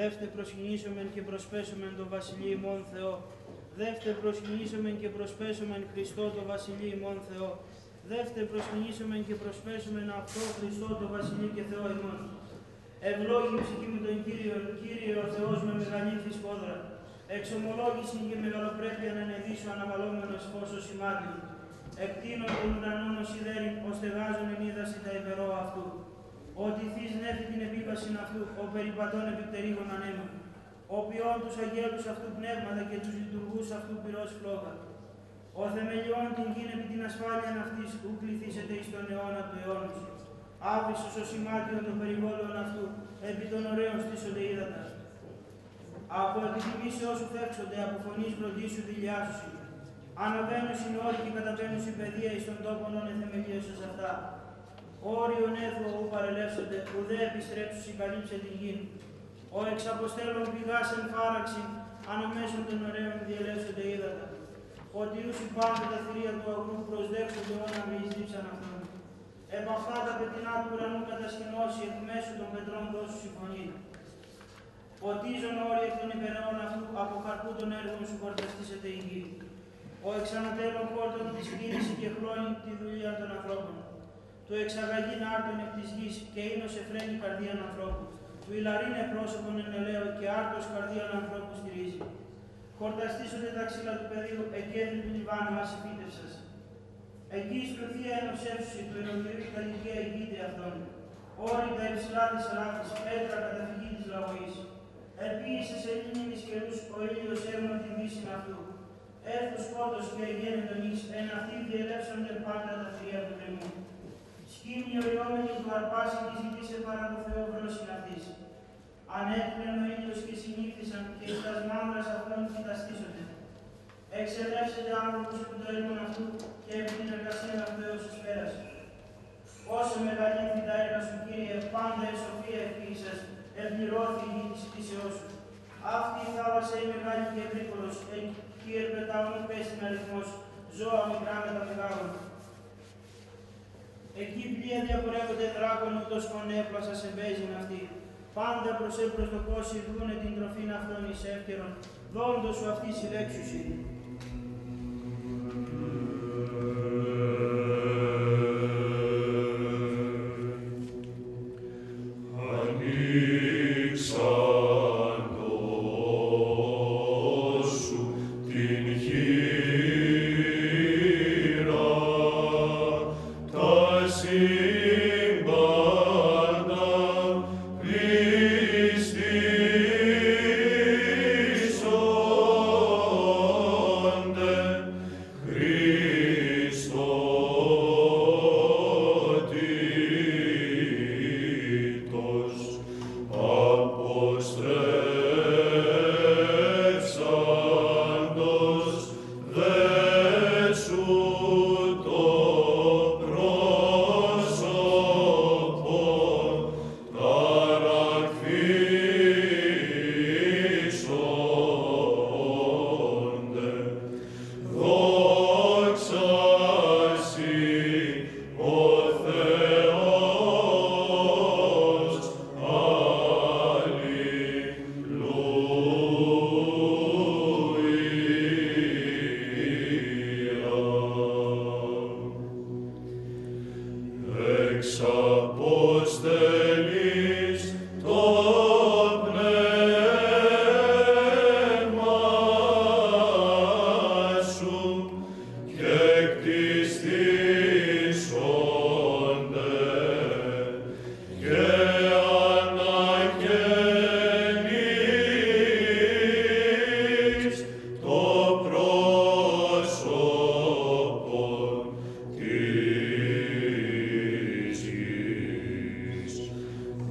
Δεύτε προσκυνήσομεν και προσπέσομεν το Βασιλεί ημών Θεό. Δεύτε προσκυνήσομεν και προσπέσομεν Χριστό το Βασιλεί ημών Θεό. Δεύτε προσκυνήσομεν και προσπέσομεν αυτό Χριστό το Βασιλεί και Θεό ημών. Ευλόγη ψυχή μου τον Κύριο, Κύριε ο Θεός με μεγαλύτερη σπόδρα. Εξομολόγηση και μεγαλοπρέπεια να ενεδίσω αναβαλόμενος φως ο σημάτιον. Εκτείνω των ουρανών ως σιδέριν, ως στεγάζον εν είδαση τα υπερώ αυτού. Ότι θείς νέφη την επίβαση αυτού, ο περιπατών επιπτερίγων ανέμων. Ο ποιόν τους αγγέλους αυτού πνεύματα και τους λειτουργούς αυτού πυρός φλόγα. Ο θεμελιών την γην επί την ασφάλεια αυτής, ου κληθήσετε εις τον αιώνα του αιώνους. Άβυσσος ο σημάτιον των περιβόλων αυτού, επί των ωραίων στήσονται ύδατα. Από επιτιμήσεώς σου φεύξονται, από φωνής βροντίσου δηλιάζουσι. Αναβαίνουν συνόροι και καταβαίνουν παιδεία εις των τόπων όν εθεμελίωσες αυτά. Όριον έθω ου παρελεύσονται, ουδέ επιστρέψουσι καλύψε την γην. Ο εξαποστέλων πηγάς εν φάραξη, αναμέσων των ωραίων διελεύσονται ύδατα. Ότι ούσι πάντα τα θηρία του αγνού προσδέχονται όνα μη εις δίψαν αυτόν. Επ' αυτά τα πετεινά του ουρανού κατασκηνώσει, εκ μέσου των πετρών δώσου συμφωνεί. Ποτίζον όροι εκ των υπεραιών αυτού, από καρπού των έργων σου χορταστήσεται η γη. Ο εξανατέλων πόρτων της κίνηση και χλώνει τη δουλειά των ανθρώπων. Του εξαγαγήν άρτων εκ της γης και ίνος εφραίνει καρδίαν ανθρώπου. Του ηλαρίνε πρόσωπον εν ελαίο και άρτος καρδίαν ανθρώπου στηρίζει. Χορταστήσονται τα ξύλα του πεδίου, εκέντρι του Λιβάνου μας επίτευσας. Εκεί η στροφία ενωσεύσουση του ερωτηρίου τα ηλικία ηγείται αυτών. Όρη τα υψηλά της ελάφης, πέτρα καταφυγή της λαγωής. Επίησε σε λίμνης καιρούς ο ήλιος έμουν τη δύση αυτού. Έρθου σκότος και γένετον εις, εν αυτοί διελεύσονται πάντα τα θηρία του κρεμού. Σκύμνη οριόμενη του αρπάσει και ζητήσε παρά το Θεό βρόσιν αυτής. Ανέφερεν ο ήλιος και συνήφθησαν και εις τας μάνδρας αυτών κοιταστήσονται. Εξελεύσεται άνθρωπος από το έργο αυτού και επί την εργασία του Θεός εις πέρασε. Όσο μεγαλύνθη τα έργα σου, Κύριε, πάντα η σοφία ευκοίησας, ευληρώθη η γη της κτήσεώς σου. Αυτή η θάλασσα η μεγάλη και ευρύκολος, εκεί ερπετάουν πες την αριθμός, ζώα μικρά με τα μεγάλων. Εκεί πλοία διαπορεύονται δράκων, ούτως κονέπλασα σε μπέζιν αυτή. Πάντα προς προσδοκώσει δούνε την τροφήν αυτών εις εύκαιρον, δόντος σου αυτή συλλέξουσι.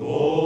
Oh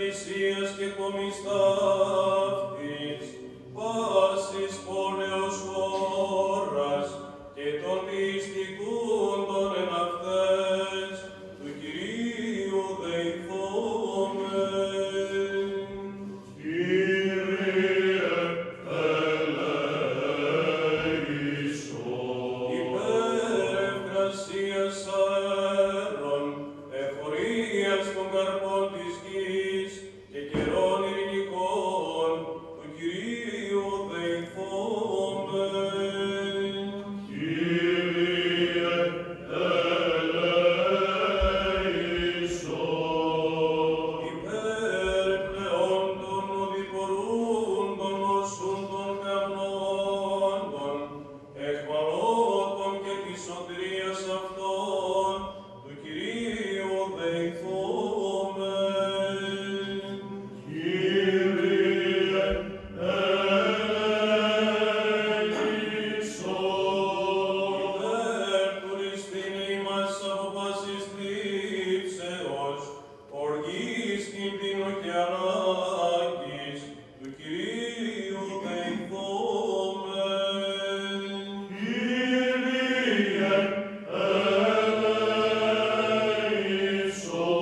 Εκκλησίας και κομιστάφτης, πάσης πόλεως χώρας και των πιστικούντων εν αυτές, του Κυρίου δεηθόμεν. Κύριε ελέησον. Υπέρ ευκρασίας αέρων, εφορίας των καρπών της γης και καιρών ειρηνικών, του Κυρίου δεηθόμεν. Κύριε ελέησον. Υπέρ πλεόν των οδηπορούντων όσων των καπνόντων, εχμαλώτων και της σωτηρίας αυτών, του Κυρίου δεηθόμεν. Κύριε ελέησον. Υπέρ του ρηστίνη ημάς από πάσης θλίψεως, οργής, κινδύνου και ανάγκης, του Κυρίου δεηθόμεν. Κύριε ελέησον.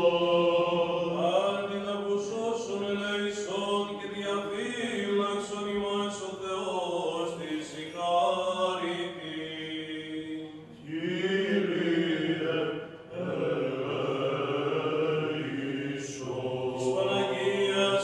Άντινα που σώσον ελέησον και διαφύλαξον ημάς ο Θεός της η χάρητη. Κύριε Της Παναγίας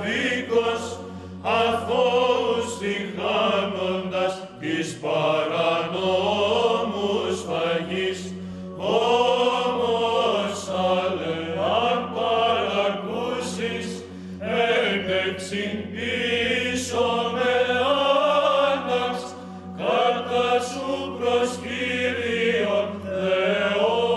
αδίκως αθώους διχάνοντας εις παρανόμους φαγής, όμως άλλε αν παρακούσεις έντεξιν πίσω με άναξ, κάρτα σου προς Κύριον θεόμενος.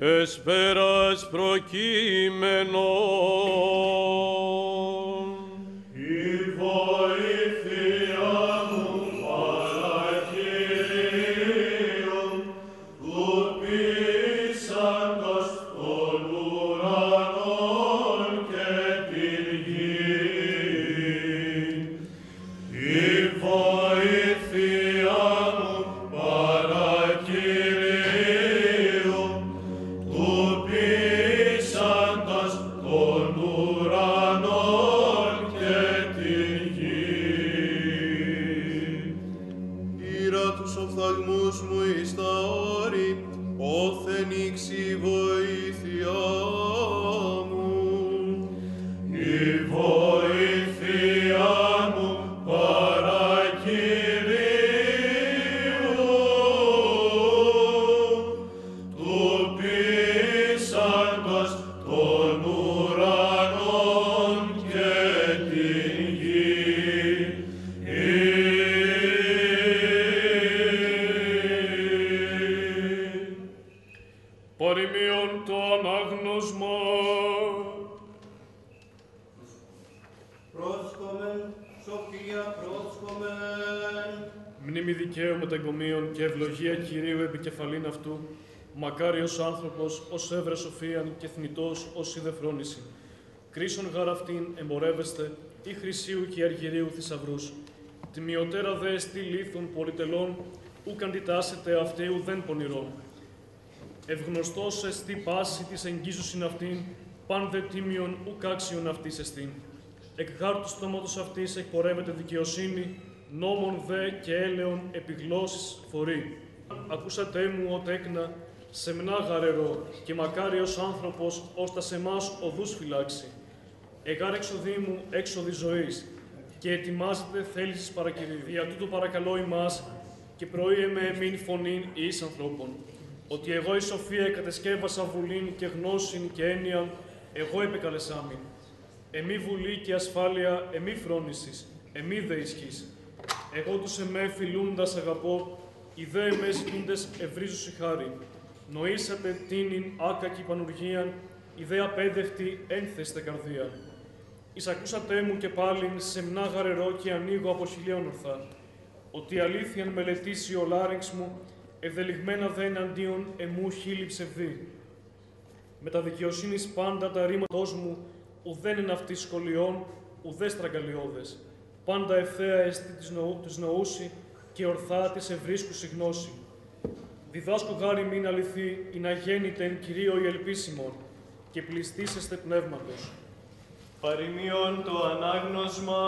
Εσπέρας προκείμενον. Η βοήθεια μου παρακύριον, του πείσαντος των ουρανών και την γη. Η βοήθεια μου παρακύριον, του πείσαντος των ουρανών και την γη. Ήρα τους οφθαλμούς μου εις τα όρη, όθεν ήξει η βοήθειά μου. Η βοήθεια μου παρακυρίου, του πείσαντος των ουρανών και την γη. Παροιμίων το ανάγνωσμα. Πρόσκομεν, σοφία πρόσκομεν. Μνήμη δικαίου μεταγκομίων και ευλογία Κυρίου επικεφαλήν αυτού, μακάριος άνθρωπος ως έβρε σοφίαν και θνητός ως είδε φρόνηση. Κρίσον γαρ αυτήν εμπορεύεστε, ή χρυσίου και αργυρίου θησαυρούς. Τιμιωτέρα δε εστί λίθων πολυτελών, ούκ αντιτάσσεται αυτέ ουδέν πονηρών. Ευγνωστός εστί πάση της εγγίζουσιν αυτήν, παν δε τίμιον ουκ άξιον αυτής εστίν. Εκ γάρ του στόματος αυτής εκπορεύεται δικαιοσύνη, νόμον δε και έλεον επιγλώσσης φορεί. Ακούσατε μου, ο τέκνα, σεμνά γαρερό και μακάριος άνθρωπος, ώστα σε εμάς οδούς φυλάξει. Εγάρ εξοδή μου έξοδη ζωής και ετοιμάζεται θέλησης παρακυρίου. Δια τούτο παρακαλώ ημάς και προείμαι εμήν φωνήν εις ανθρώπων. Ότι εγώ η σοφία κατεσκεύασα βουλήν και γνώσιν και έννοιαν, εγώ επεκαλεσάμιν. Εμή βουλή και ασφάλεια, εμή φρόνησης, εμή δε ισχύς. Εγώ τους εμέ φιλούντας αγαπώ, οι δε εμέ ζητούντες ευρίζουσι χάρη. Νοήσατε τίνην άκακη πανουργίαν, οι δε απέδευτη ένθεστε καρδία. Εισακούσατε μου και πάλιν σεμνά γαρερό και ανοίγω από χιλίων ορθά. Ότι αλήθειαν μελετήσει ο λάριγξ μου, ευδελιγμένα δε εναντίον εμού χείλη ψευδή. Με τα δικαιοσύνης πάντα τα ρήματός μου, ουδέν εν αυτής σχολιών, ουδέ στραγγαλιώδες. Πάντα ευθέα εστί της νοούση και ορθά της ευρίσκουσι γνώση. Διδάσκω γάρι μην αληθή, ή να γέννητε εν Κυρίω η ελπίσιμον, και πληστήσεστε πνεύματος. Παροιμίων το ανάγνωσμα.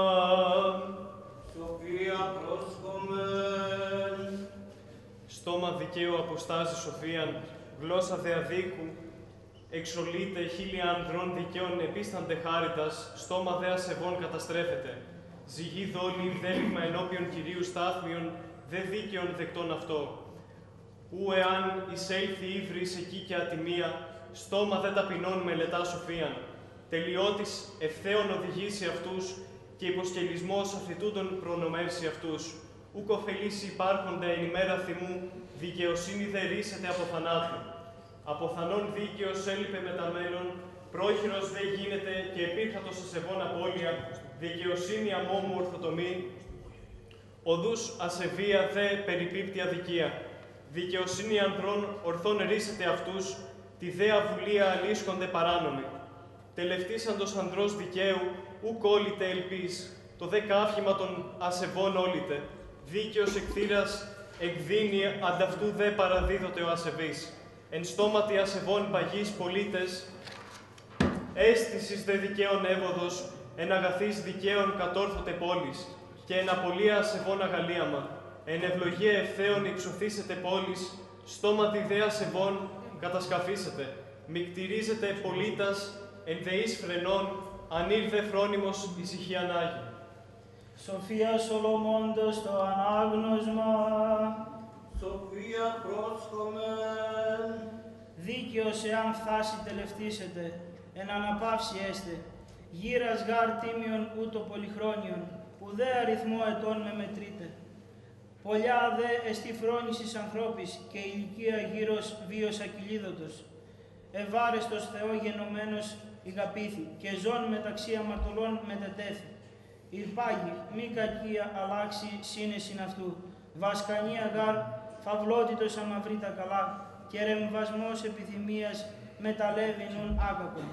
Σοφία πρόσκομεν. Στόμα δικαίου αποστάζει σοφίαν, γλώσσα δε αδίκου. Εξολείται χίλια ανδρών δικαίων επίστανται χάριτας, στόμα δε ασεβών καταστρέφεται. Ζυγή δόλη δέλυγμα ενώπιον Κυρίου στάθμιον, δε δίκαιον δεκτών αυτό. Ου εάν εισέλθει ύβρις εκεί και ατιμία, στόμα δε ταπεινών μελετά σοφίαν. Τελειώτης ευθέων οδηγήσει αυτούς, και υποσκελισμός αφιτούντων προνομεύσει αυτούς. Ούκ ωφελήσει υπάρχοντα εν ημέρα θυμού, δικαιοσύνη δε ρίσεται από θανάτου. Από θανόν δίκαιος έλειπε μεταμένων, πρόχειρος δε γίνεται και επίρχατος σε σεβόν απώλεια, δικαιοσύνη αμόμου ορθοτομή, οδούς ασεβία δε περιπίπτει αδικία. Δικαιοσύνη ανδρών ορθών ρίσεται αυτούς, τη δε αβουλία αλίσκονται παράνομοι. Τελευτήσαντος ανδρός δικαίου, ουκ όλητε ελπίς, το δε κάφημα των ασεβών όλητε. Δίκαιος εκθήρας εκδίνει, ανταυτού δε παραδίδοτε ο ασεβής. Εν στόματι ασεβών παγείς πολίτες, αίσθησης δε δικαίων εύωδος, εν αγαθής δικαίων κατόρθωτε πόλης, και εν απολία ασεβών αγαλίαμα. Εν ευλογία ευθέων υψωθήσετε πόλης, στόματι δε ασεβών κατασκαφίσετε. Μικτηρίζετε πολίτας, εν δεής φρενών, αν ήρθε φρόνιμος ησυχίαν Άγιον. Σοφία Σολομώντος το ανάγνωσμα. Σοφία πρόσχομεν. Δίκαιος εάν φτάσει τελευτήσετε, εν αναπαύση έστε. Γύρας γάρ τίμιον ούτω πολυχρόνιον, ουδέ αριθμό ετών με μετρείτε. Πολλιά δε εστί φρόνησης ανθρώπης και ηλικία γύρος βίος ακυλίδωτος. Ευάρεστος Θεό γενομένος ηγαπήθη και ζών μεταξύ αμαρτωλών μετετέθη. Ηρπάγει, μη κακία αλλάξει σύνεσιν αυτού. Βασκανία γάρ, φαυλότητος αμαυρή τα καλά και ρεμβασμός επιθυμίας μεταλλεύει νουν άκακον.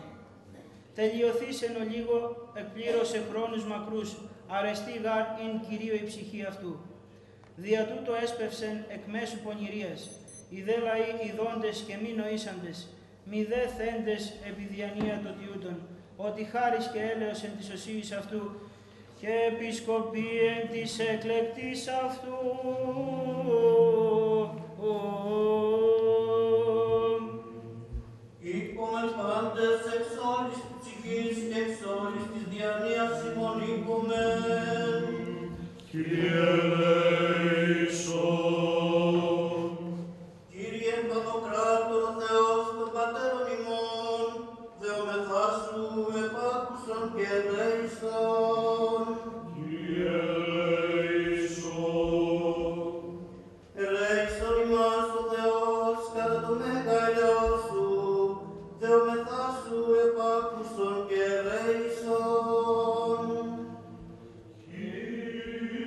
Τελειωθείς εν ολίγο, εκπλήρωσε χρόνους μακρούς, αρεστή γάρ ειν Κυρίω η ψυχή αυτού. Δια τούτο έσπευσεν εκ μέσου πονηρίας, οι δε λαοί ειδώντες και μη νοήσαντες, μη δε θέντες επί διανία το τιούτον, ότι χάρις και έλεος εν της οσίης αυτού, και επισκοπή εν της εκλεκτής αυτού. Είπομεν πάντες εξ όλης της ψυχής και εξ όλης της διανοίας ημών είπομεν. Κύριε ελέησον. Κύριε Παντοκράτορο Θεός των Πατέρων ημών, δεομεθά σου επάκουσον και ελέησον. Κύριε ελέησον. Ελέησον ημάς ο Θεός κατά το μέγα ελαιός σου, δεομεθά σου επάκουσον και ελέησον. Κύριε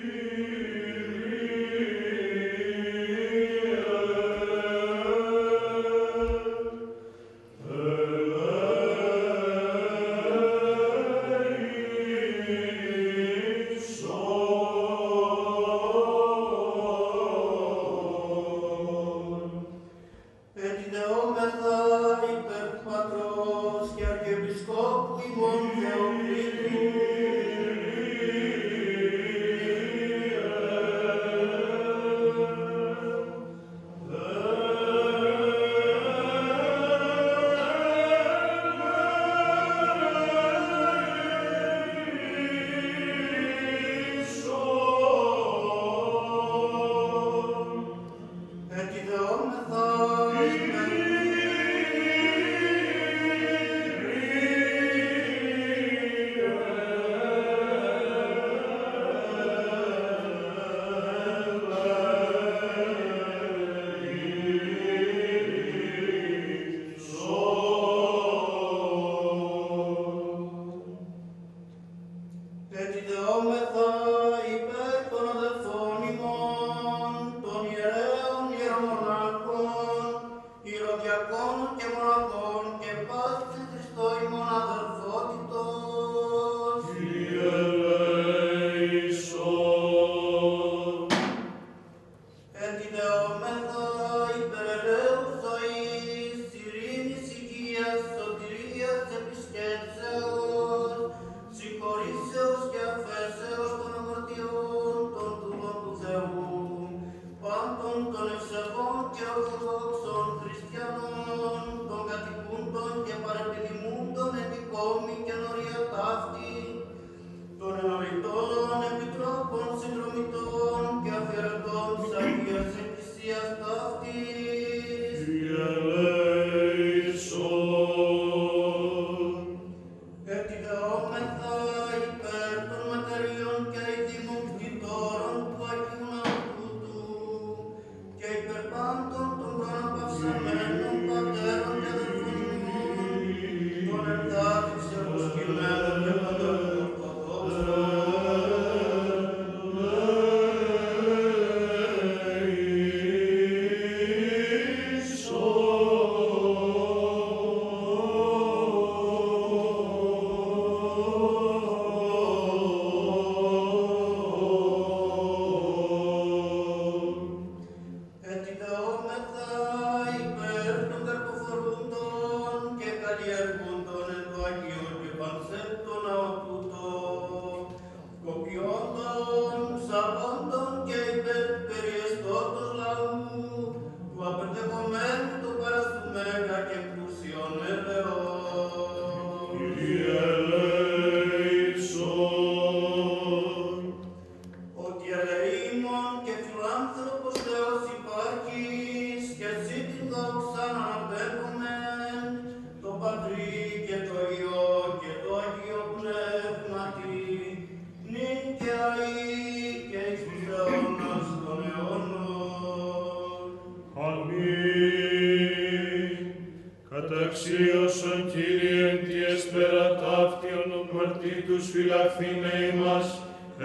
τους φυλαχθήνε ημάς,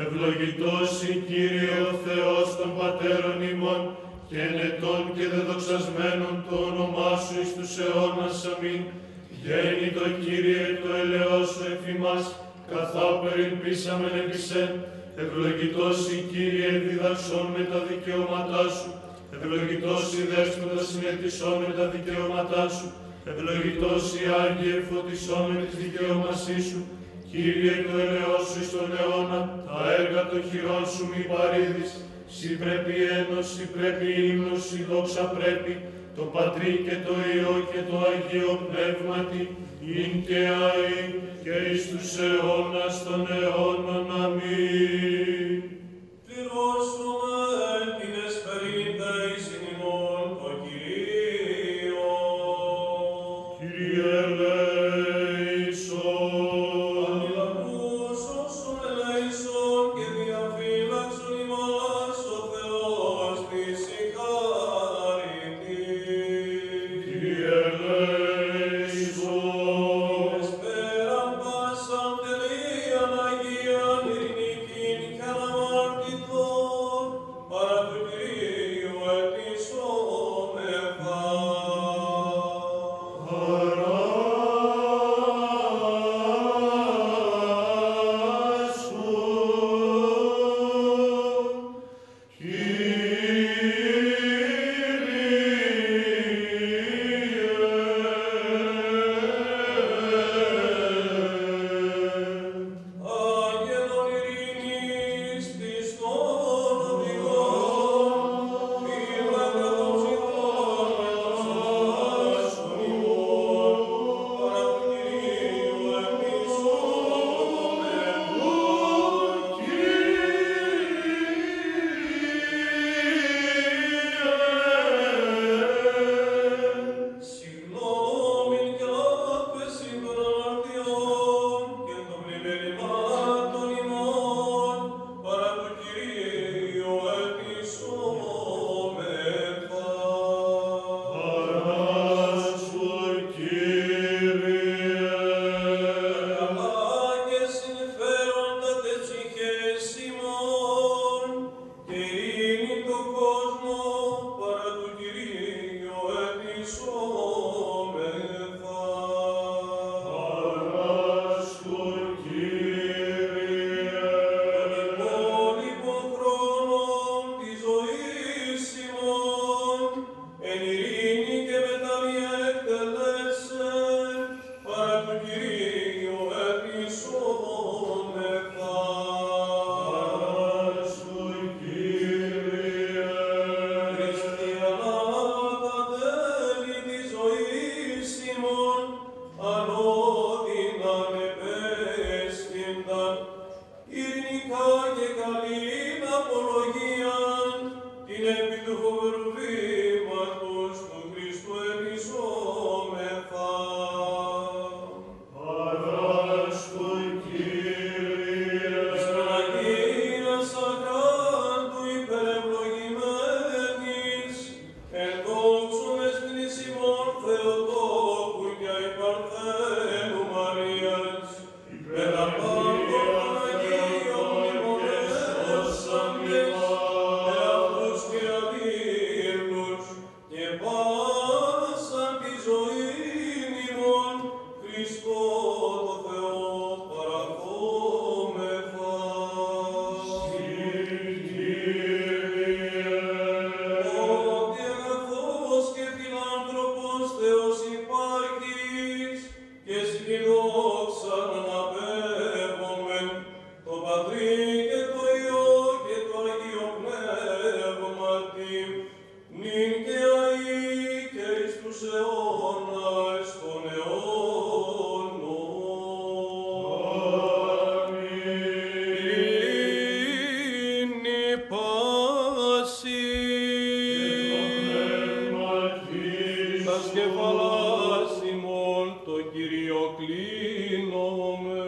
ευλογητός η Κύριε ο Θεός των πατέρων ημών, και ενετών και δεδοξασμένων το όνομά σου εις τους αιώνας. Αμήν. Γέννητο Κύριε το ελαιός σου εφ' ημάς, καθάπεριν πείσαμεν επί σεν. Ευλογητός η Κύριε διδαξών με τα δικαιώματά σου, ευλογητός η δέσποτα συνετισών με τα δικαιώματά σου, ευλογητός η Άγιε φωτισών με τις δικαιώμασή σου. Κύριε το ελαιός σου εις τον αιώνα, τα έργα των χειρών σου μη παρήδεις. Συ πρέπει ένος, συ πρέπει ύμνος, συ δόξα πρέπει, το Πατρί και το Υιό και το Αγίο Πνεύματι, ειν και αεί και εις τους αιώνας των αιώνων. Αμήν. Πληρώσουμε την εσπερίντα εις ημών το Κυρίο. Κύριε ελέησον. Αντιλαβούς όσων ελέησον και διαφύλαξον ημάς ο Θεός της η χάρητη. Κύριε ελέησον. Εσπέραν πάσαν τελείαν Αγίαν ειρηνικήν κι αναμάρτητον, παρά του Κυρίου ετισόμεθα. Άγγελον ειρήνης της των οδηγών, φύλακα των ψυχών με το σώσον ημών, παρά του Κυρίου συγγνώμην κι άφεσιν των αμαρτιών και των πλημμυρημάτων ημών, παρά του Κυρίου ετισόμεθα. Καλά και συμφέροντα τες ψυχές ημών, και ειρήνη του κόσμου, παρά του Κυρίου ετισόμεθα. Τον υπόλοιπον χρόνον της ζωής ημών, εν ειρήνη και μετάνοια εκτελέσαι, παρά του Κυρίου ετισόμεθα. Χριστιανά τα τέλη της ζωής ημών, ανώδυναν επέσχυνταν, ειρηνικά και καλήν απολογίαν, την επί του φοβερού βήματος του Χριστού ετισόμεθα. Εις Παναγίας Ακράντου υπερευλογημένης, εν δόξου μεσπινής ημών Θεοτόκου και αη Παρθένου Μαρίας, με τα πάντων των Αγίων μνημονεύσαντες, εαυτούς και αδύρνους, και πάσαν τη ζωήν ημών, Χριστό το Θεό παραδόμεθα. Ότι αγαθός και φιλάνθρωπος Θεός υπάρχεις, και στην τη δόξα αναπέμπομεν, το Πατρί και το Υιό και το Αγίο Πνεύματι, νυν και αεί και εις τους αιώνας των αιώνων. Ειρήνη πάση, τας κεφαλάς ημών το Κύριο κλείνομαι.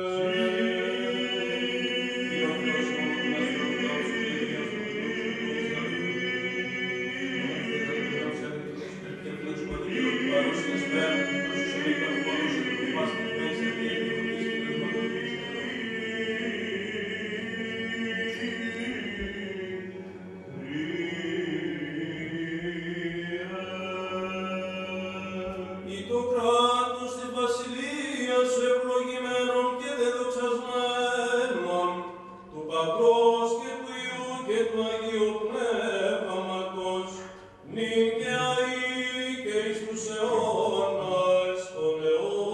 του Αγίου Πνεύματος, νυν και αεί και εις τους αιώνας των αιώνων.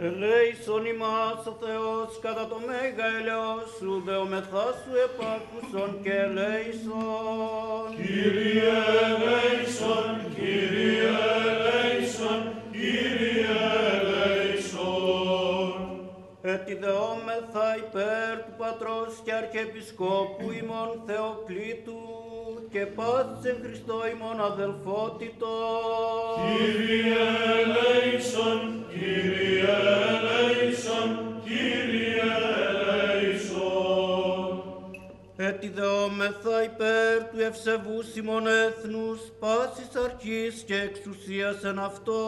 Ελέησον ημάς ο Θεός κατά το μέγα ελαιός σου, δεομεθά σου επάκουσον και ελέησον. Κύριε ελέησον, Κύριε ελέησον, Κύριε ελέησον. Έτι δεόμεθα υπέρ του Πατρός και Αρχιεπισκόπου ημών Θεοκλήτου και πάσης εν Χριστώ ημών αδελφότητος. Κύριε ελέησον, Κύριε ελέησον, Κύριε ελέησον. Έτι δεόμεθα υπέρ του ευσεβούς ημών έθνους, πάσης αρχής και εξουσίας εν αυτό,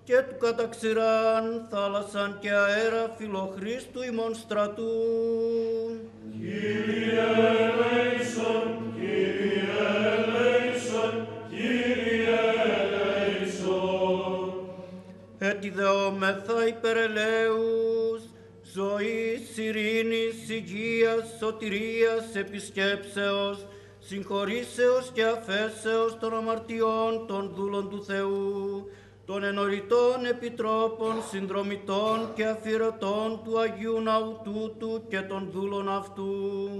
και του καταξηράν θάλασσαν και αέρα φιλοχρίστου ημών στρατού. Κύριε ελέησον, Κύριε ελέησον, Κύριε ελέησον. Έτι δεόμεθα υπέρ ελέους, ζωής, ειρήνης, υγείας, σωτηρίας, επισκέψεως, συγχωρήσεως και αφέσεως των αμαρτιών των δούλων του Θεού, των ενωριτών επιτρόπων, συνδρομητών και αφιερωτών του Αγίου Ναού τούτου και των δούλων αυτού.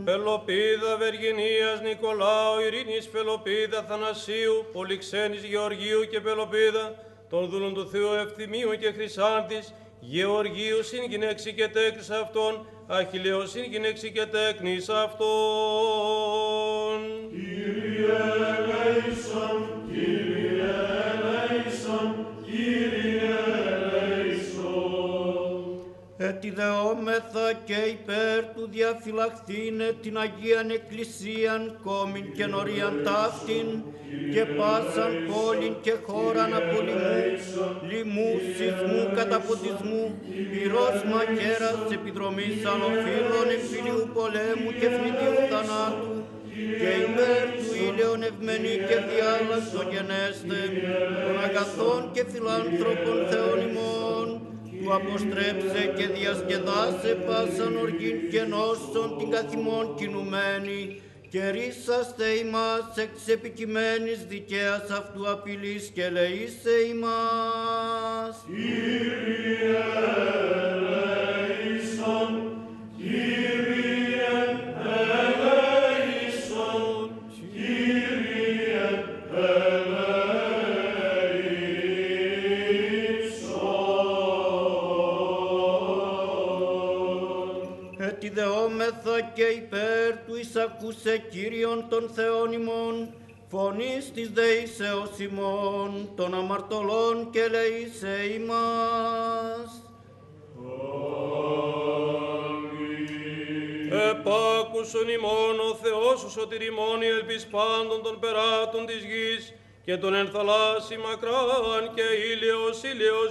Πελοπίδα Βεργινίας Νικολάου, Ειρήνης Πελοπίδα Θανασίου, Πολυξένης Γεωργίου και Πελοπίδα, των δούλων του Θεού Ευθυμίου και Χρυσάνθης, Γεωργίου συγκινέξη και τέκνης αυτών, Αχιλλέου συγκινέξη και τέκνης αυτών. Κύριε ελέησον, Κύριε ελέησον, Κύριε ελέησον. Έτι δεόμεθα και υπέρ του διαφυλαχθήνε την Αγίαν Εκκλησίαν κόμην και νωρίαν ταύτην και πάσαν πόλην και χώραν από λοιμού, σεισμού, καταποντισμού, πυρός μαχαίρας, επιδρομής αλλοφύλων, εμφυλίου πολέμου και φνητίου θανάτου, και υπέρ του ήλαιον ευμενή και διάλαξον γενέστε, των αγαθών και φιλάνθρωπων Θεών ημών, του αποστρέψε και διασκεδάσε πάσαν οργήν και νόσον την καθημών κινουμένη, και ρίσαστε ημάς εξ επικειμένης δικαίας αυτού απειλής και λεήσε ημάς. Κύριε ελέησον, Κύριε ελέησον, Κύριε ελέησον. Ετιδεόμεθα και υπέρ του εισακούσε Κύριον των Θεών ημών, φωνής της δεήσεως ημών, των αμαρτωλών και λεήσε ημάς. Επάκουσον ημών ο Θεός ο σωτήρ ημών, η ελπίς πάντων των περάτων της γης, και τον εν θαλάσσι μακράν και ήλιος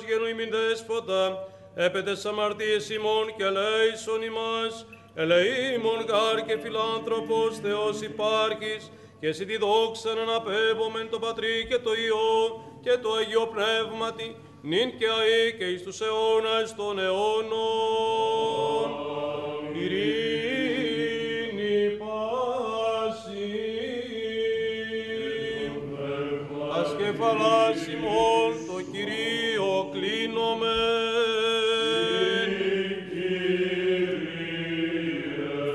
γενού ημιν δέσποτα, έπετες αμαρτίες ημών και ελέησον ημάς, ελεήμων γάρ και φιλάνθρωπος Θεός υπάρχεις, και εσύ τη δόξαν αναπέμπομεν το Πατρί και το Υιό και το Αγίο Πνεύματι, νυν και αεί και εις τους αιώνας των αιώνων. Ειρήνη πάση, ας κεφαλάς ημών το Κυρίο κλείνομεν.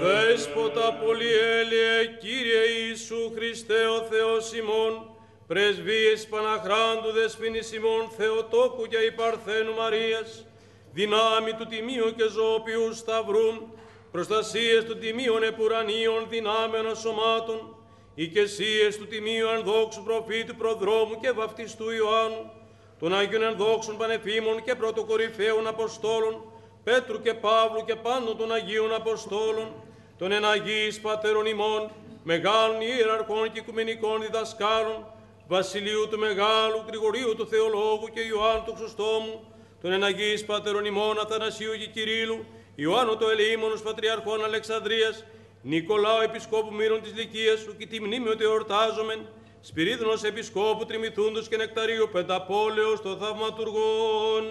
Δέσποτα πολυέλειε, Κύριε Ιησού Χριστέ ο Θεός ημών, πρεσβείες Παναχράντου δεσποινής ημών Θεοτόκου και Υπαρθένου Μαρίας, δυνάμει του τιμίου και ζωοποιού σταυρού, προστασίες του τιμίων επουρανίων δυνάμεων σωμάτων, οικεσίες του τιμίου ενδόξου προφήτου προδρόμου και βαφτιστού Ιωάννου, των Αγίων ενδόξων πανεφήμων και πρωτοκορυφαίων Αποστόλων, Πέτρου και Παύλου και πάντων των Αγίων Αποστόλων, των εναγίης πατέρων ημών, μεγάλων ιεραρχών και οικουμενικών διδασκάλων, Βασιλείου του Μεγάλου, Γρηγορίου του Θεολόγου και Ιωάννου του Χρυστόμου, των εναγίης πατέρων ημών Αθανασίου και Κυρίλου, Ιωάννου το Ελεήμονος Πατριαρχών Αλεξανδρίας, Νικολάου Επισκόπου Μύρων της Λυκίας σου και τη μνήμη του εορτάζομεν, Σπυρίδωνος Επισκόπου Τριμηθούντος και Νεκταρίου Πενταπόλεως των Θαυματουργών,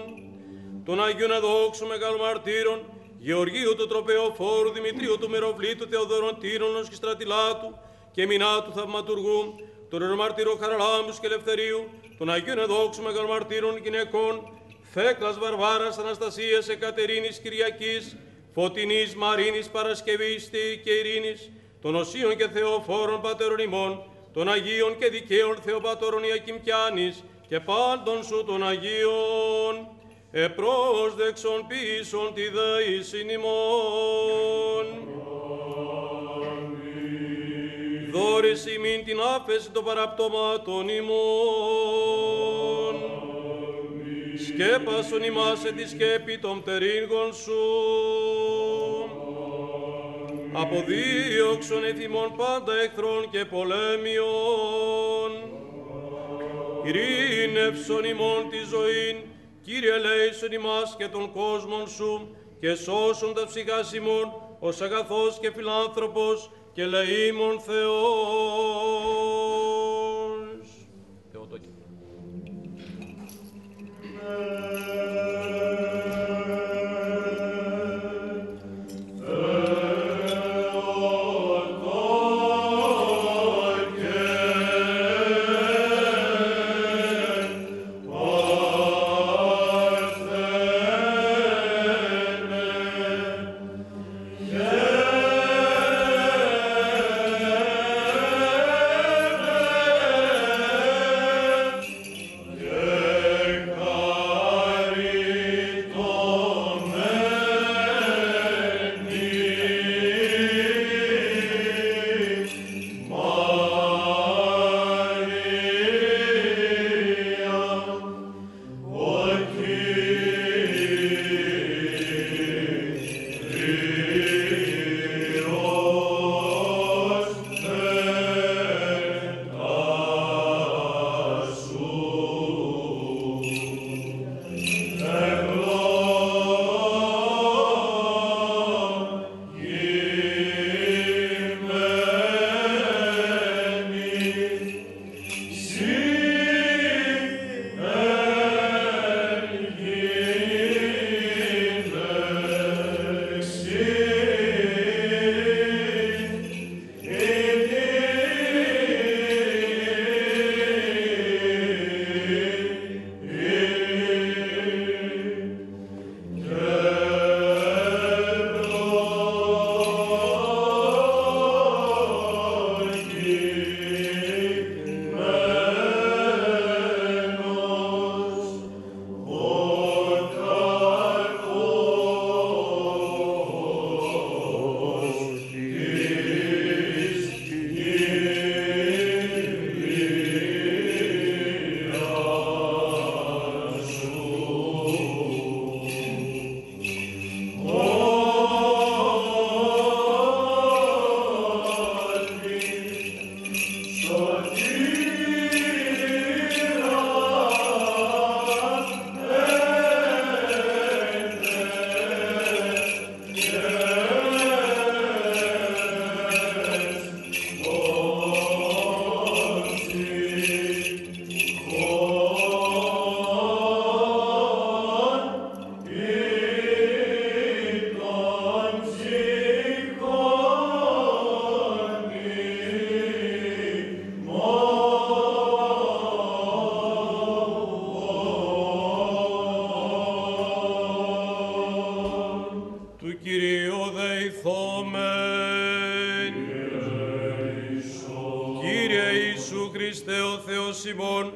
των Αγίων Αδόξων Μεγάλων Μαρτύρων, Γεωργίου του Τροπεοφόρου, Δημητρίου του Μεροβλήτου, Θεοδωρών Τύρονος και Στρατιλάτου και Μινάτου Θαυματουργού, των Ερομαρτύρων Χαραλάμπους και Ελευθερίου, των Αγίων Αδόξων Μεγάλων Μαρτύρων γυναικών, Θέκλας Βαρβάρας Αναστασίας Εκατερίνης Κυριακής, Φωτεινής Μαρίνης Παρασκευής και Ειρήνης, των Οσίων και Θεοφόρων Πατέρων ημών, των Αγίων και Δικαίων Θεοπατώρων Ιακυμκιάνης και πάντων σου των Αγίων, επρόσδεξον πίσων τη δεήσιν ημών. Δώρες ημίν την άφεση των παραπτωμάτων ημών. Σκέπασον ημάς εν τη σκέπη των πτερύγων σου. Αποδίωξον εφημών πάντα εχθρών και πολέμιων. Ειρήνευσον ημών τη ζωήν, Κύριε ελέησον ημάς και των κόσμων σου, και σώσον τα ψυχάς ημών, ως αγαθός και φιλάνθρωπος και ελεήμων Θεός. Θεοτόκη. Θείο δεηθόμεν. Κύριε Ιησού Χριστέ ο Θεός ημών,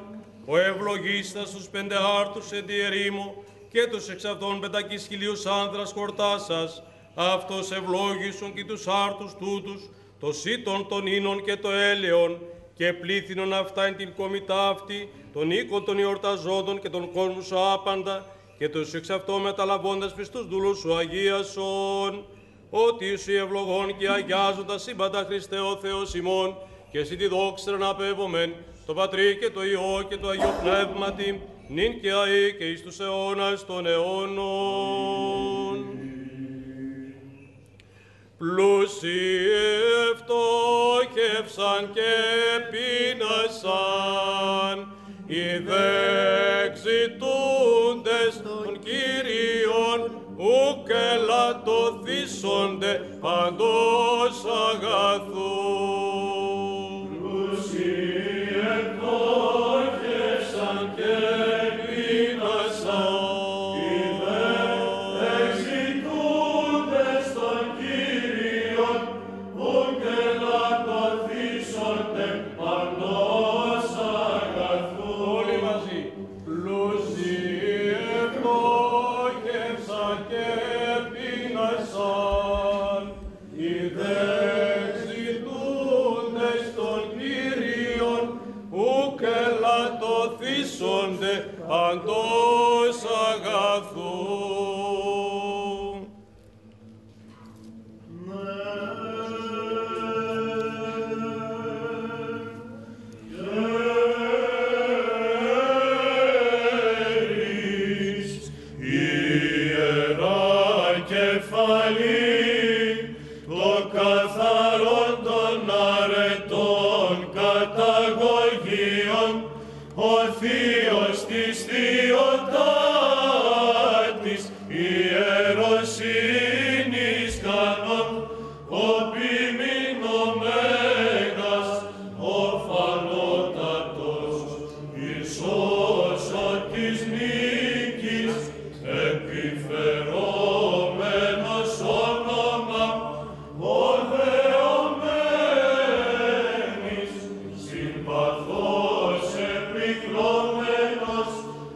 ο ευλογίστας τους πεντεάρτους εν τη ερήμο και τους εξ αυτών 500.000 άνδρας χορτάσας, αυτός ευλόγησον και τους άρτους τούτους, το σύτον των ίνων και το έλεον, και πλήθυνον αυτά εν την κομιτά αυτή, των οίκων των εορταζόντων και των κόσμου σου άπαντα, και τους εξ αυτό μεταλαβώντας πιστούς δούλους σου αγίασον, ότι σου ευλογών και αγιάζοντα σύμπαντα Χριστέ ο Θεός ημών, και εσύ τη δόξα να απέβομεν, το Πατρί και το Υιό και το Αγίο Πνεύματι, νυν και αεί και εις τους αιώνας των αιώνων. Πλούσιοι φτώχευσαν και πείνασαν, οι δεξιτούντες των Κύριων, ουκ ελαττωθήσονται παντός αγαθού. Παντός αγαθού. Ιερά κεφαλή, το καθαρόν των αρετών καταγωγίων, ο Θείος της Θεοτάτης, ιεροσύνης κανόν, ο ποιμήν ο Μέγας, ο φανότατος, Ιησούς της νίκης, επιφερόμενος όνομα, ο δεωμένης, συμπαθός επικρώμενος,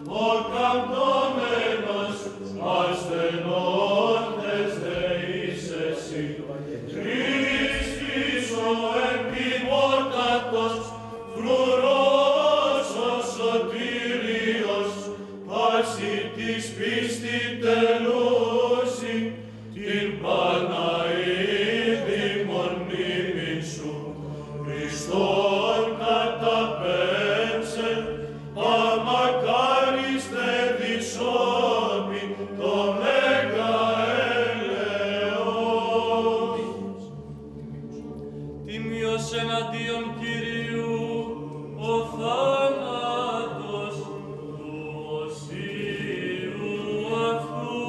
ο καμπτώμενος, ασθενόντες δεείς εσύ. Χριστής ο εμπιμότατος, φρουρός ο σωτήριος, πάση της πίστη τελούσι, την Παναίδημον μνήμην σου. Χριστόν καταπέμψε, αμακάριστε δυσόπι το μέγα έλεος. Τιμίος εναντίον Κυρίου, ο θάνατος του οσίου αυτού.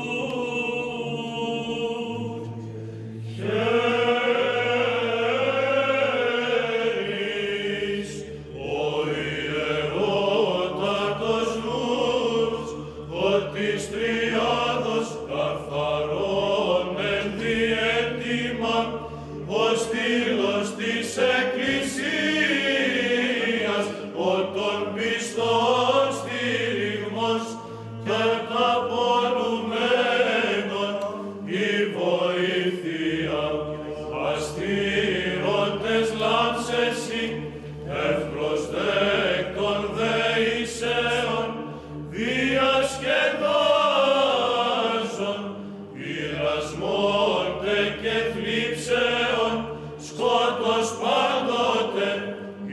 Χαίρεις, ο ιερότατος νους, ότι τριάδος καθαρόν εν διέτοιμα, ο στήλος της Εκκλησίας, ο των πιστών στηριγμός και ταπονουμένων η βοήθεια. Αστήρωτες λάμψεσι, ευπροσδέκτων δεησέων, διασκεδάζων, πειρασμόνται και θλίψεων, σκότος πάντοτε,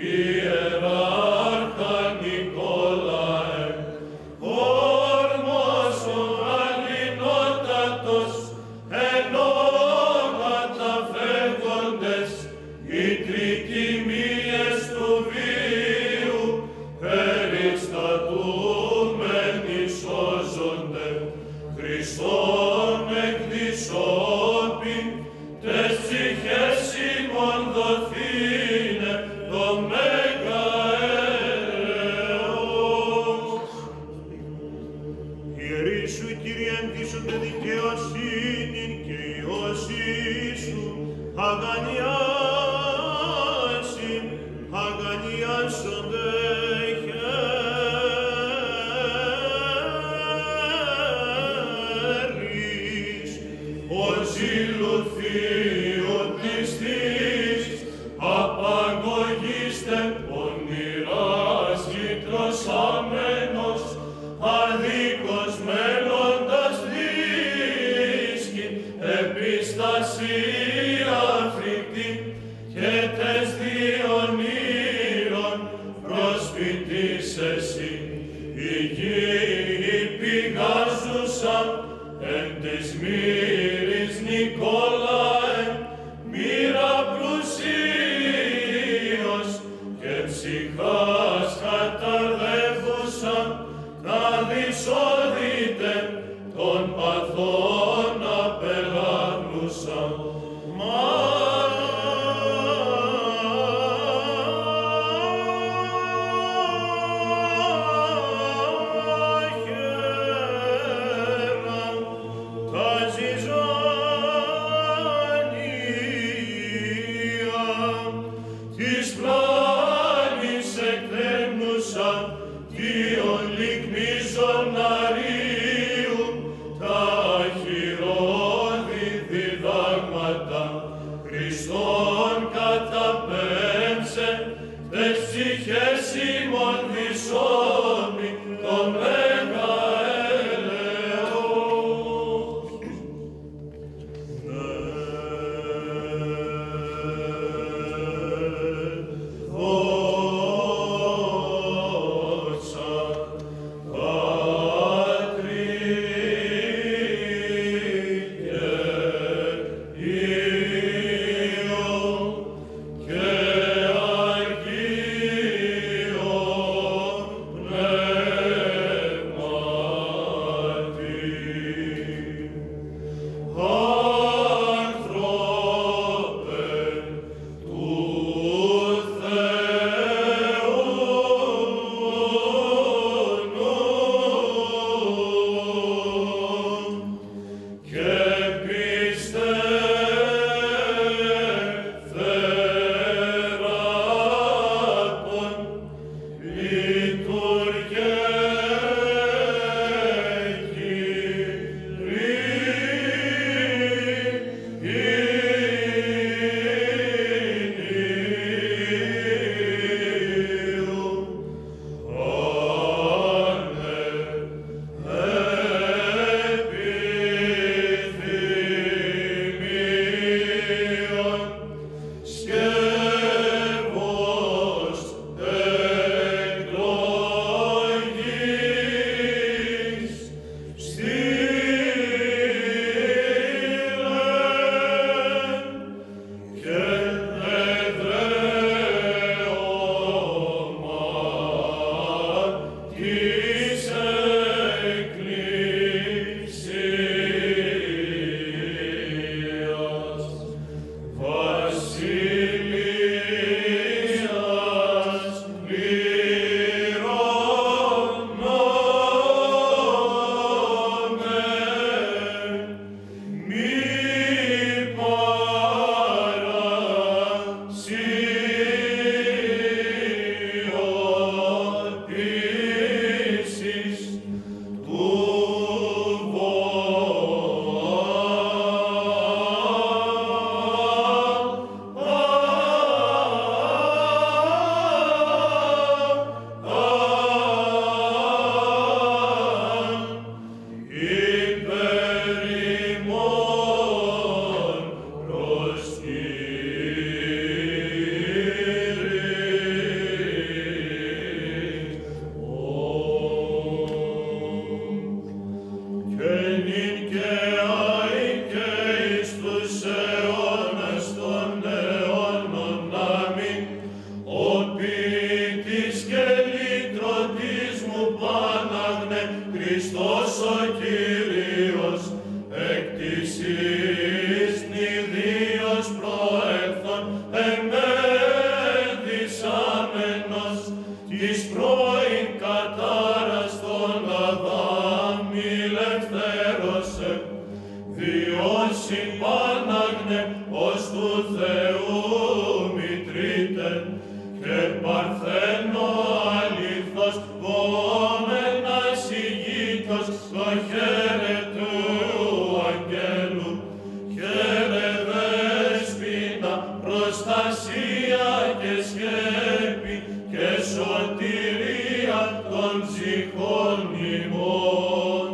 ιεράρχα Νικόλαε. Όρμος ο αλληνότατος, ενώ καταφεύγοντες, οι τρικυμίες του βίου, περιστατούμενοι σώζονται. Χριστόν εκδισόπιν, τες ψυχές αγανιάσει, αγανιάσονται χέρις, ο ζήλου Θείου πιστής, απαγωγήστε πονηράς γητρωσάμενος, αδίκος μέλλοντας δίσκη, επιστασία φρικτή και τες διον ήρων προσπιτής εσύ. Η γη πηγάζουσαν εν της μοίρης Νικόλαε, μοίρα πλουσίως και ψυχάς καταρδεύουσαν, να δυσόδητε των παθών απελάγνουσαν. Διδάγματα άγνε, ως του Θεού μητρείτε, και παρθένο αλήθως βόμενας ηγείτος το χέρε του αγγέλου, χέρε δέσποινα, προστασία και σκέπη και σωτηρία των ψυχών ημών.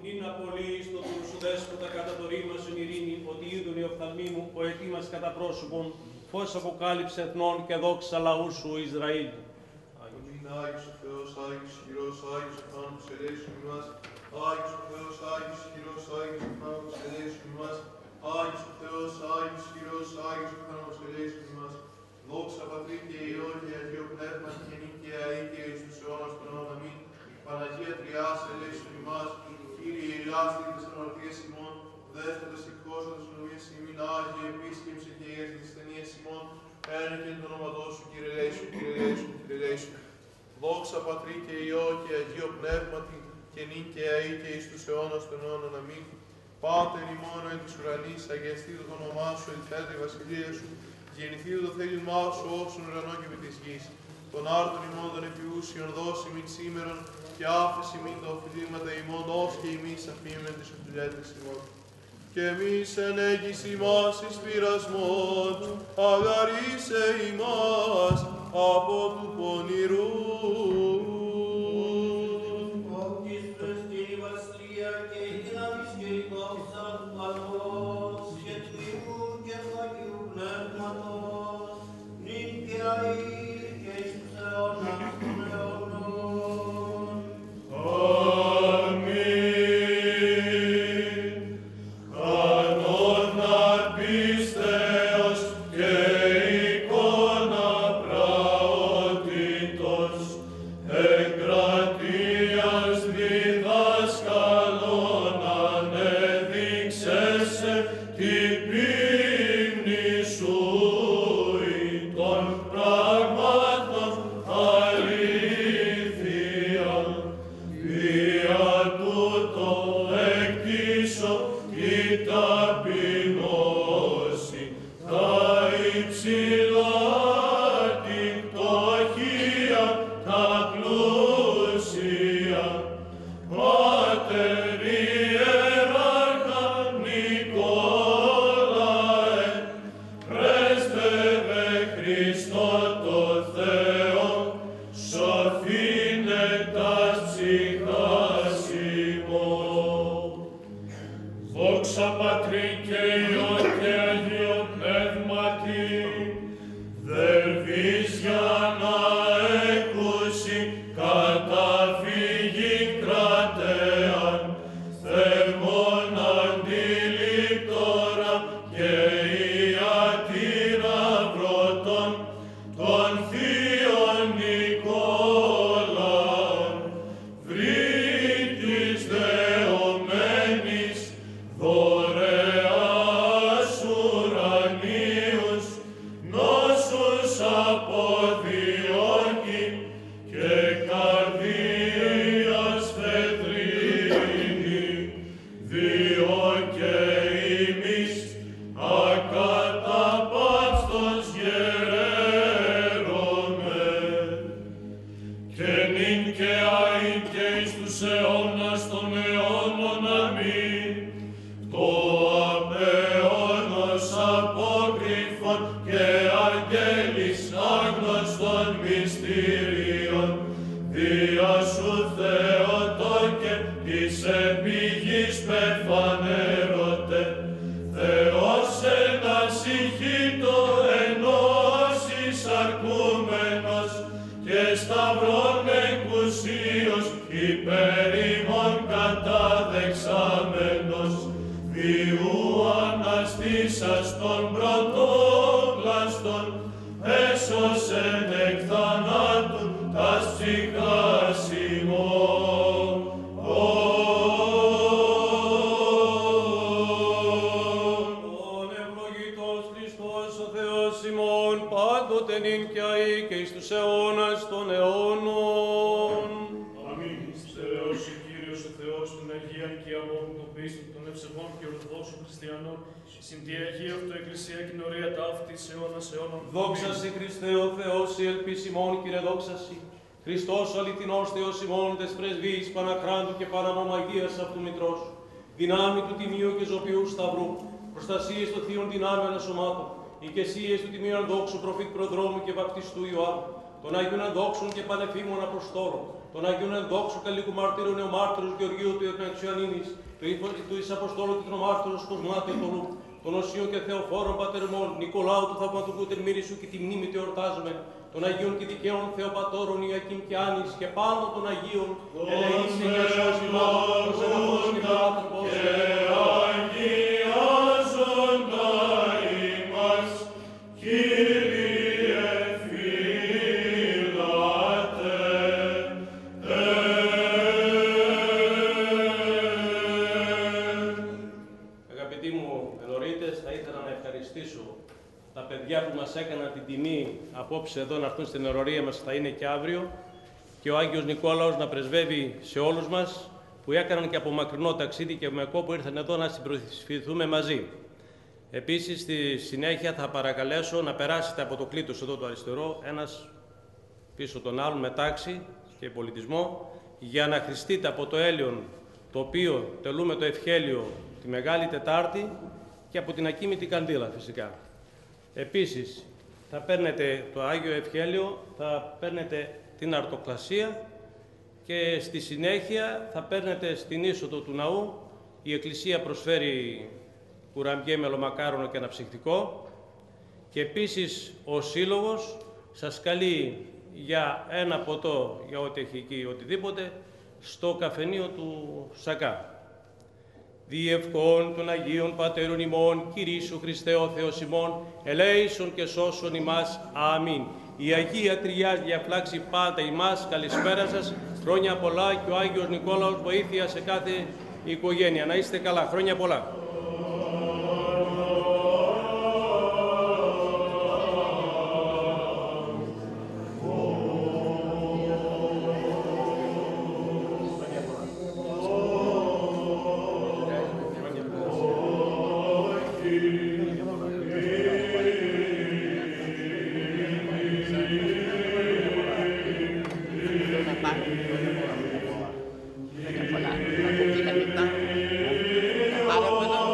Νυν απολύεις το του σου δέσποτα κατά το ρήμα σου ειρήνη, ότι είδουν οι οφθαλμοί μου ποετή μας κατά πρόσωπον, φως αποκάλυψε εθνών και δόξα λαού σου Ισραήλ. Αμήν, Άγιος ο Θεός, Άγιος χειρός, Άγιος ο θάνατος ελέησον ημάς. Άγιος ο Θεός, Άγιος χειρός, Άγιος ο θάνατος ελέησον ημάς. Άγιος ο Θεός, Άγιος χειρός, Άγιος ο θάνατος ελέησον ημάς. Δόξα Πατρί και Υιό και Αγίο Πνεύμα και νύχια αίκαια εις τους αιώνας των αιώνων. Αμήν. Παναγία Τριάς ελέησον ημάς. Κύριε ηλάστην της αμαρτίας ημών, δέσποτας και κόσμος νομίας ημίν, Άγιε επίσκεψε και εις τις ταινίες ημών, ένα και το όνοματό σου, Κύριε ελέησον, Κύριε ελέησον, Κύριε ελέησον. Δόξα Πατρί και Υιό και Αγίο Πνεύματι, και νυν και αεί και εις τους αιώνας των αιώνων. Αμήν. Πάτερ ημών εν της ουρανής, αγιαστήτω το όνομά σου, ελθέτω η βασιλεία σου, γεννηθήτω το θέλημά σου, όσον ουρανό και επί της γης. Τον άρτον ημών των επιούσιων δώσει μην σήμερον, και άφεση μην τα οφειλήματα ημών, ως και εμείς αφήμεν τις οφειλέτες ημών. Και εμείς ενέγγις ημάς εις πειρασμόν, αγαρίσε ημάς από του πονηρού. Όπτιστος και η βασιλεία και η δύναμις και η δόξα του Πατρός και του Υιού και του Αγίου Πνεύματος, νυν και αεί και εις τους αιώνας των αιώνων. Αμήν. Κανόνα πίστεως και εικόνα πραότητος, εγκρατείας διδάσκαλον ανέδειξεσαι την πίμνη σου των πραγμάτων αλήθεια. Δια τούτο εκτίσω η ταπεινώση, τα υψηλά την πτωχία, τα πλούσια. Πάτερ Ιεράρχα Νικόλαε, πρέσβευε Χριστό το Θεό, σοφήνε τας ψυχάς ημών. Δόξα Πατρί και Υιό και Αγίο Πνεύματι, δερβείς για να έκουσει καταφύγει κρατέαν, θερμόν αντιλήπτορα και ιατήρα βρωτών, των θείων Νικόλαων, βρύτης δεωμένης, δωρεάς ουρανίους, νόσους αποδιώκει και καρδίας φεδρίνη, διό και ημείς ακαταπαύστος γεραίρομε, και νυν και αεί και εις τους αιώνας των αιώνων. Αμήν. Το απέωνος απόκρυφων και αγγέλης άγνωστων μυστηρίων, δια σου Θεοτόκε της επιγής πεφανέρωτε, Θεός ένας ηχήτω ενώσεις αρκούμενος και σταυρών εκουσίως υπέρ ημών καταδεξάμενος, διού αναστήσας των πρωτόπλαστων, έσωσεν εκ θανάτου τας ψυχάς ημών. των Αγίων και αμόρων των πίστων των ευσεβών και ορθοδόξων χριστιανών, συν τη Αγία Αυτοεκκλησία κοινωρία ταύτης αιώνας αιώνων. Δόξα σοι Χριστέ ο Θεός, η ελπίς ημών, Κύριε δόξα σοι. Χριστός αληθινός Θεός ημών, τες πρεσβείες Παναχράντου και Παναμομαγίας αυτού μητρός. Δυνάμει του Τιμίου και Ζωπιού Σταυρού, προστασίες των θείων δυνάμεων ασωμάτων, οικεσίες του Τιμίου Ανδόξου Προφήτ Προδρόμου και Βαπτιστού Ιωάννου, των Αγίων Ενδόξων και Πανεφήμων Αποστόλων, των Αγίων Ενδόξου Καλλικού Μαρτύρου Νεομάρτυρους Γεωργίου του Εκναξιανίνης, του εις Αποστόλου και των Μάρτυρους Κοσμάτου Ετωλού, των Οσίων και Θεοφόρων Πατερμών, Νικολάου του Θαυματουργού Τερμήρησου και τη μνήμη του εορτάζουμε, των Αγίων και Δικαίων Θεοπατώρων Ιακήμ και Άνης και πάνω των Αγίων, ελεήσε και σώσει μας, προσεγγός και παράτροπος. Τα παιδιά που μας έκαναν την τιμή απόψε εδώ να έρθουν στην ενορία μας, θα είναι και αύριο, και ο Άγιος Νικόλαος να πρεσβεύει σε όλους μας που έκαναν και από μακρινό ταξίδι και με κόπο ήρθαν εδώ να συμπροηθηθούμε μαζί. Επίσης στη συνέχεια θα παρακαλέσω να περάσετε από το κλήτος εδώ το αριστερό, ένας πίσω τον άλλον με τάξη και πολιτισμό, για να χρηστείτε από το έλαιον το οποίο τελούμε το ευχέλιο τη Μεγάλη Τετάρτη και από την ακίμητη κανδύλα φυσικά. Επίσης, θα παίρνετε το Άγιο Ευχέλιο, θα παίρνετε την αρτοκλασία και στη συνέχεια θα παίρνετε στην είσοδο του ναού. Η Εκκλησία προσφέρει κουραμπιέ μελομακάρονο και αναψυκτικό και επίσης ο Σύλλογος σας καλεί για ένα ποτό, για ό,τι έχει εκεί, οτιδήποτε, στο καφενείο του Σακά. Διευχών των Αγίων Πατέρων ημών, Κυρίσου Χριστέ ο Θεός ημών, ελέησον και σώσον ημάς. Αμήν. Η Αγία Τριάς διαφλάξει πάντα ημάς. Καλησπέρα σας. Χρόνια πολλά και ο Άγιος Νικόλαος βοήθεια σε κάθε οικογένεια. Να είστε καλά. Χρόνια πολλά. Para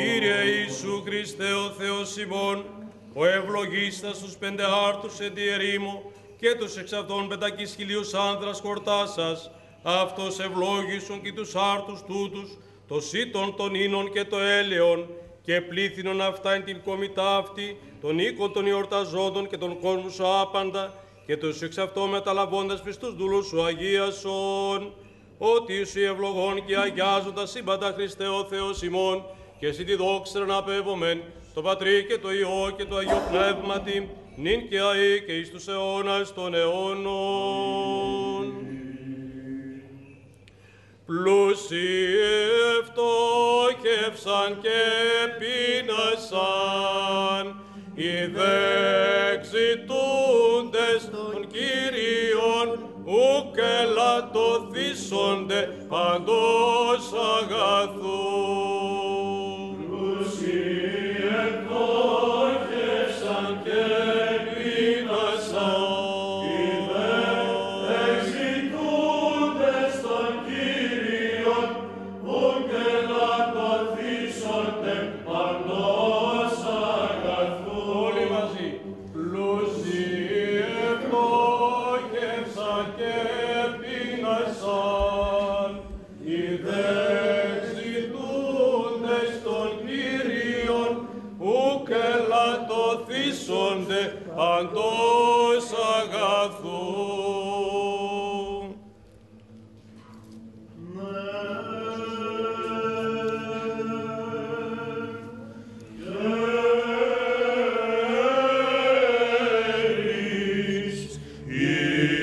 Κύριε Ιησού Χριστέ ο Θεός ημών, ο ευλογίστας τους πεντεάρτους εν τη ερήμο και τους εξ αυτών 500.000 άνδρας χορτάσας, αυτός ευλόγησον και τους άρτους τούτους, το σύτον των ίνων και το έλεον, και πλήθυνον αυτά εν την κομιτά αυτή, των οίκων των εορταζόντων και των κόσμων σου άπαντα, και τους εξ αυτό μεταλαβώντας πιστούς δούλους σου αγίασον. Ότι σου ευλογών και αγιάζοντα σύμπαντα Χριστέ ο Θεός ημών, και εσύ τη δόξα να απέβομεν, το Πατρί και το Υιό και το Αγίο Πνεύματι, νυν και αεί και εις τους αιώνας των αιώνων. Πλούσιοι ευτόχευσαν και πείνασαν, οι δεξιτούντες των Κύριων, ουκ ελαττωθήσονται παντός αγαθού. Πλούσιοι ευτόχευσαν και πείνασαν, οι δεξιτούντες των Κύριων, ουκ ελαττωθήσονται παντός αγαθού. Όλοι μαζί. Πλούσιοι ευτόχευσαν και πείνασαν, οι δεξιτούντες των Κύριων, ουκ ελαττωθήσονται παντός αγαθού.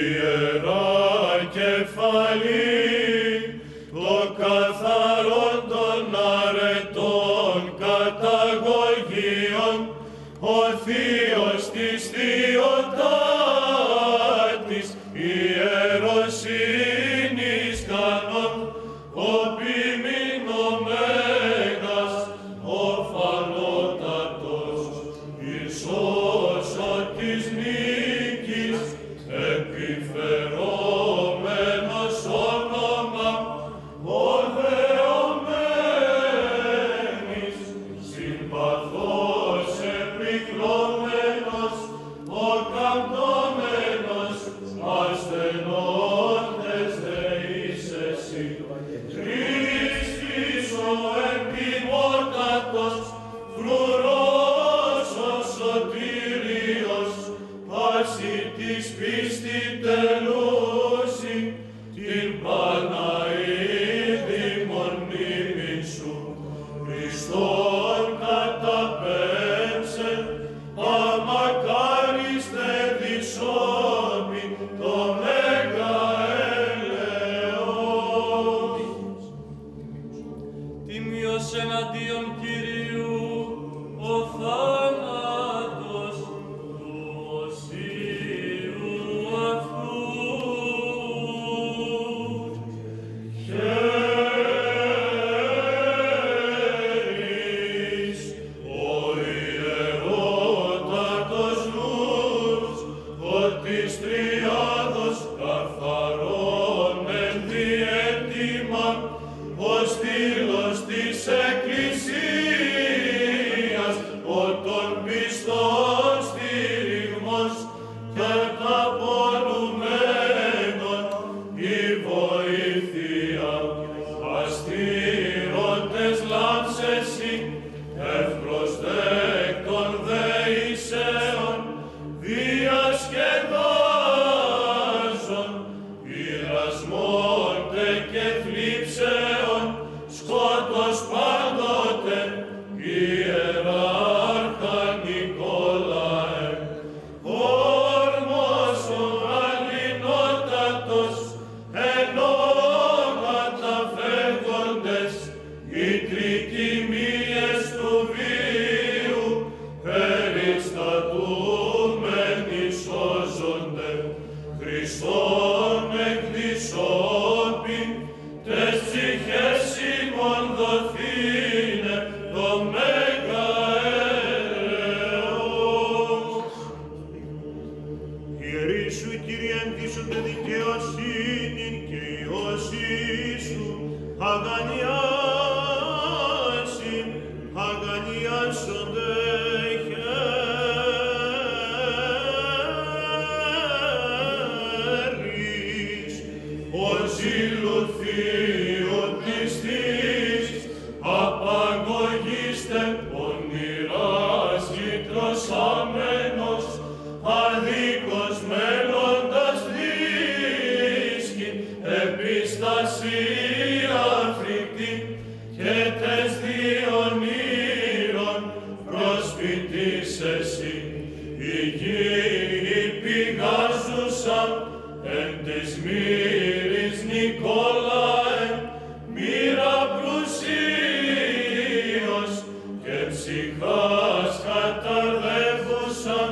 Ιερά κεφαλή, το καθαρόν των αρετών καταγωγίων, ο Θείος της Θεοτάτης, ιεροσύνης κανόν, ο ποιμηνομέγας, ο φανότατος, Ιησούσος της νίκης, επιφερόμενος όνομα, ο δεωμένης, συμπαθώς επικλωμένος, ο καμπτωμένος, ασθενόντες δεείς εσύ. Χριστής ο επιμότατος, φρουρός ο σωτήριος, πάση της πίστη τελούση, την Παναίδημον μνήμην σου. Χριστόν καταπέμψε, αμακάριστε δυσόπι, το μέγα έλεος. Τιμίος εναντίον Κυρίου, ο θάνατος του οσίου αυτού. Χαίρεις, Ο ιερότατος νους, ότι τριάδος καθαρόν εν διέτοιμα, ο στήλος της Εκκλησίας, ο των πιστών στηριγμός και ταπονουμένων η βοήθεια. Αστήρωτες λάμψεσι, ευπροσδέκτων δεησέων, διασκεδάζων, πειρασμών τε και θλίψεων, σκότος πάντοτε, ιεράρχα Νικόλαε. Όρμος ο αλληνότατος, ενώ καταφεύγοντες, οι τρικυμίες του βίου, αγαλιάσονται χέρις, ο ζήλου Θείου πιστής, απαγωγήστε πονηράς γητρωσάμενος, αδίκως μέλλοντας δίσκη, επιστασία φρικτή, και τες διον ήρων προσπιτής εσύ, η γη πηγάζουσαν εν της μοίρης Νικόλαε, μοίρα πλουσίως και ψυχάς καταρδεύουσαν,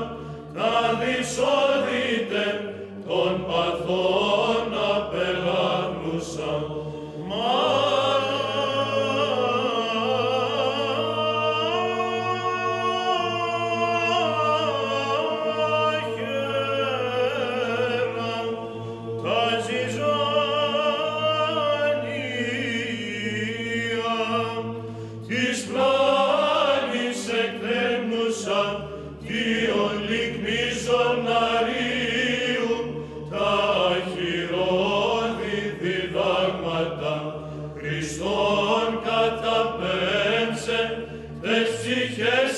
να δυσόδητε των παθών απελάγνουσαν. Χριστόν καταπέμψε τες ψυχές